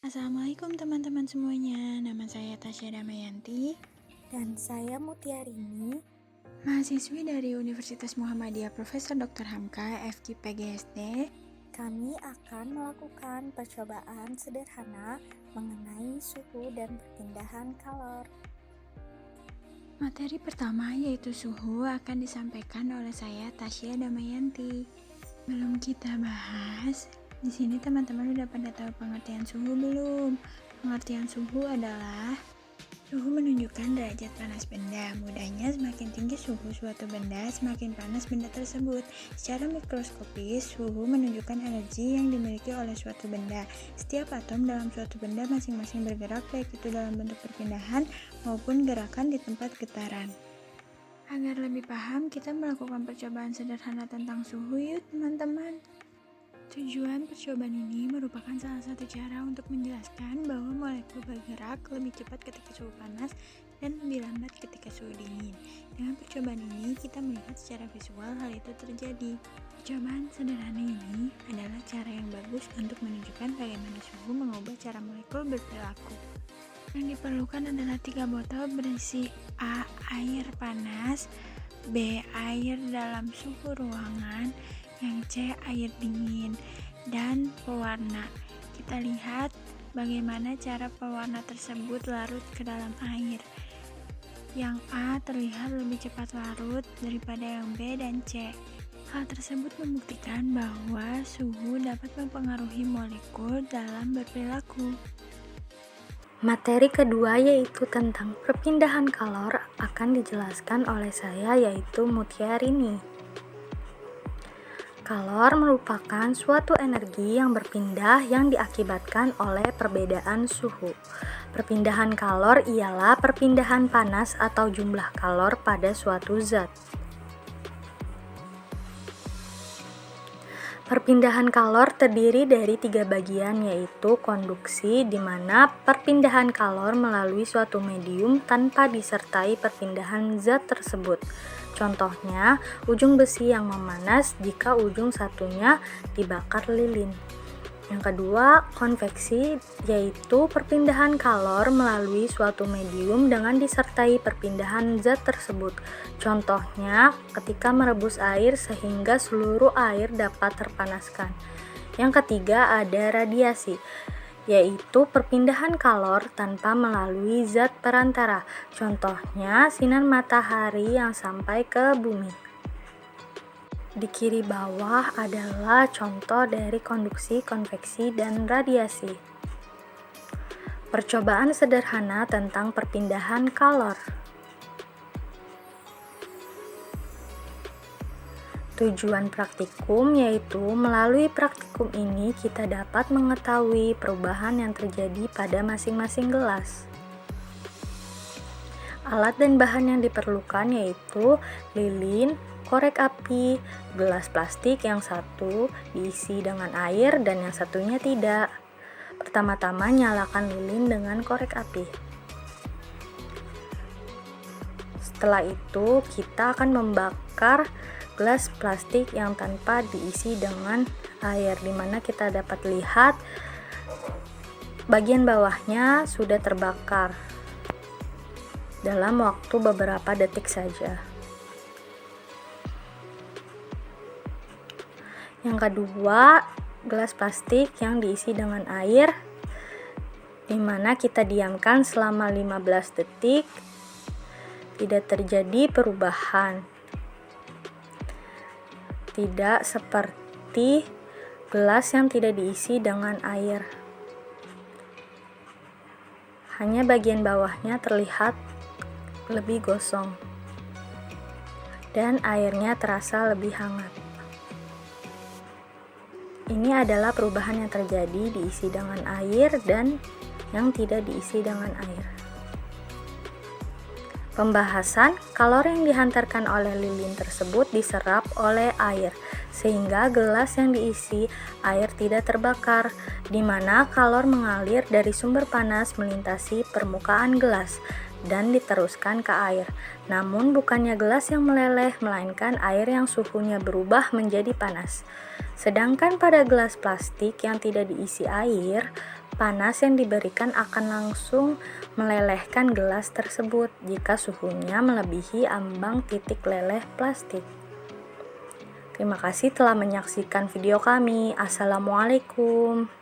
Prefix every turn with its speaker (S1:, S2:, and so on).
S1: Assalamualaikum teman-teman semuanya, nama saya Tasya Damayanti,
S2: Dan saya Mutiarini.
S1: mahasiswi dari Universitas Muhammadiyah Profesor Dr. Hamka FK PGSD.
S2: Kami akan melakukan percobaan sederhana mengenai suhu dan perpindahan kalor.
S1: Materi pertama yaitu suhu akan disampaikan oleh saya Tasya Damayanti. Belum kita bahas, di sini teman-teman udah pada tahu pengertian suhu belum? Pengertian suhu adalah suhu menunjukkan derajat panas benda. Mudahnya, semakin tinggi suhu suatu benda, semakin panas benda tersebut. Secara mikroskopis, suhu menunjukkan energi yang dimiliki oleh suatu benda. Setiap atom dalam suatu benda masing-masing bergerak, baik itu dalam bentuk perpindahan maupun gerakan di tempat getaran. Agar lebih paham, kita melakukan percobaan sederhana tentang suhu yuk teman-teman. Tujuan percobaan ini merupakan salah satu cara untuk menjelaskan bahwa molekul bergerak lebih cepat ketika suhu panas dan lebih lambat ketika suhu dingin. Dengan percobaan ini, kita melihat secara visual hal itu terjadi. Percobaan sederhana ini adalah cara yang bagus untuk menunjukkan bagaimana suhu mengubah cara molekul berperilaku. Yang diperlukan adalah 3 botol berisi A. Air panas, B. Air dalam suhu ruangan, yang C. Air dingin, dan pewarna. Kita lihat bagaimana cara pewarna tersebut larut ke dalam air. Yang A terlihat lebih cepat larut daripada yang B dan C. Hal tersebut membuktikan bahwa suhu dapat mempengaruhi molekul dalam berperilaku.
S2: Materi kedua yaitu tentang perpindahan kalor akan dijelaskan oleh saya yaitu Mutiarini. Kalor merupakan suatu energi yang berpindah yang diakibatkan oleh perbedaan suhu. Perpindahan kalor ialah perpindahan panas atau jumlah kalor pada suatu zat. Perpindahan kalor terdiri dari 3 bagian yaitu konduksi di mana perpindahan kalor melalui suatu medium tanpa disertai perpindahan zat tersebut. Contohnya, ujung besi yang memanas jika ujung satunya dibakar lilin. Yang kedua, konveksi, yaitu perpindahan kalor melalui suatu medium dengan disertai perpindahan zat tersebut. Contohnya, ketika merebus air sehingga seluruh air dapat terpanaskan. Yang ketiga, ada radiasi, yaitu perpindahan kalor tanpa melalui zat perantara. Contohnya, sinar matahari yang sampai ke bumi. Di kiri bawah adalah contoh dari konduksi, konveksi, dan radiasi. Percobaan sederhana tentang perpindahan kalor. Tujuan praktikum yaitu melalui praktikum ini kita dapat mengetahui perubahan yang terjadi pada masing-masing gelas. Alat dan bahan yang diperlukan yaitu lilin, korek api, gelas plastik yang satu diisi dengan air dan yang satunya tidak. Pertama-tama nyalakan lilin dengan korek api. Setelah itu kita akan membakar gelas plastik yang tanpa diisi dengan air, dimana kita dapat lihat bagian bawahnya sudah terbakar dalam waktu beberapa detik saja. Yang kedua, gelas plastik yang diisi dengan air, dimana kita diamkan selama 15 detik, tidak terjadi perubahan. Tidak seperti gelas yang tidak diisi dengan air. Hanya bagian bawahnya terlihat lebih gosong dan airnya terasa lebih hangat. Ini adalah perubahan yang terjadi diisi dengan air dan yang tidak diisi dengan air. Pembahasan, kalor yang dihantarkan oleh lilin tersebut diserap oleh air, sehingga gelas yang diisi air tidak terbakar, di mana kalor mengalir dari sumber panas melintasi permukaan gelas dan diteruskan ke air. Namun bukannya gelas yang meleleh, melainkan air yang suhunya berubah menjadi panas. Sedangkan pada gelas plastik yang tidak diisi air, Panas yang diberikan akan langsung melelehkan gelas tersebut jika suhunya melebihi ambang titik leleh plastik. Terima kasih telah menyaksikan video kami. Assalamualaikum.